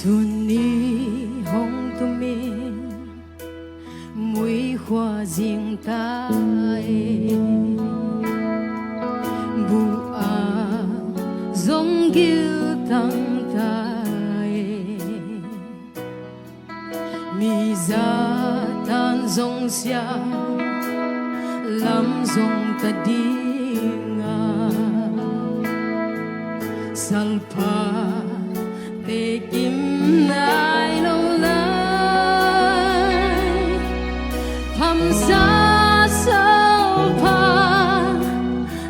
xuân đi hồng tu mi mũi hoa riêng ta bu a giống kiêu tăng tai mi ra tan giống xia lam giống ta đi nga salpa te kim nai lâu lai pham sa sao pa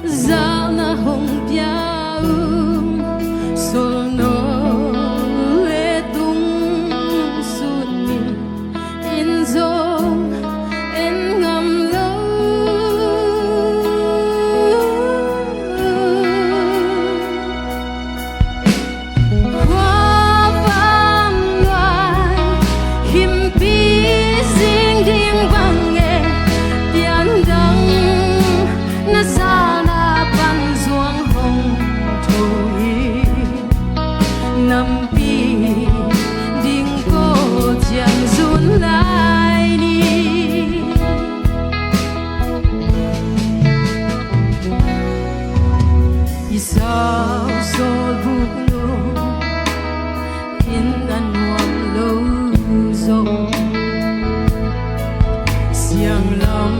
giao na hồng piao sol no le tung suni in zong en ngam lâu năm pi điên cô chẳng run lại đi sao rồi buồn luôn in ăn hoang lâu rồi xiang lắm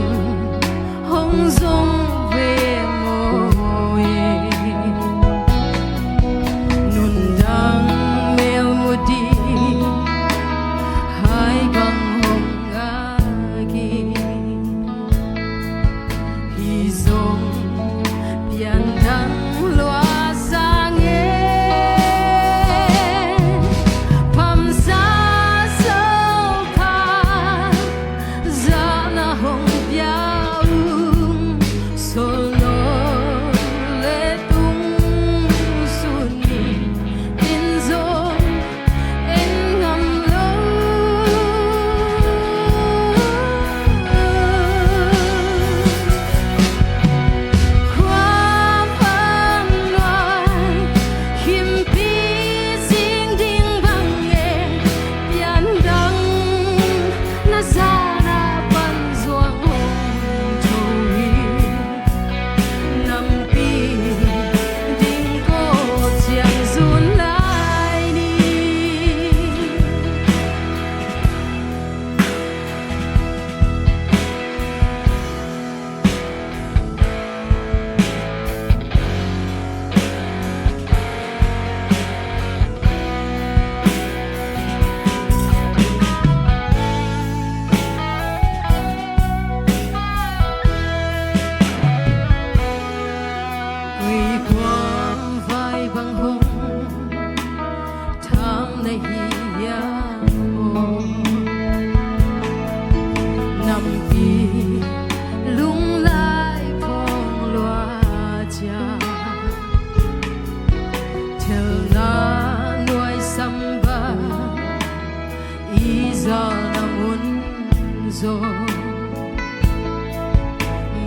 hông giống về môi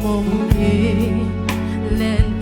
mong đi lên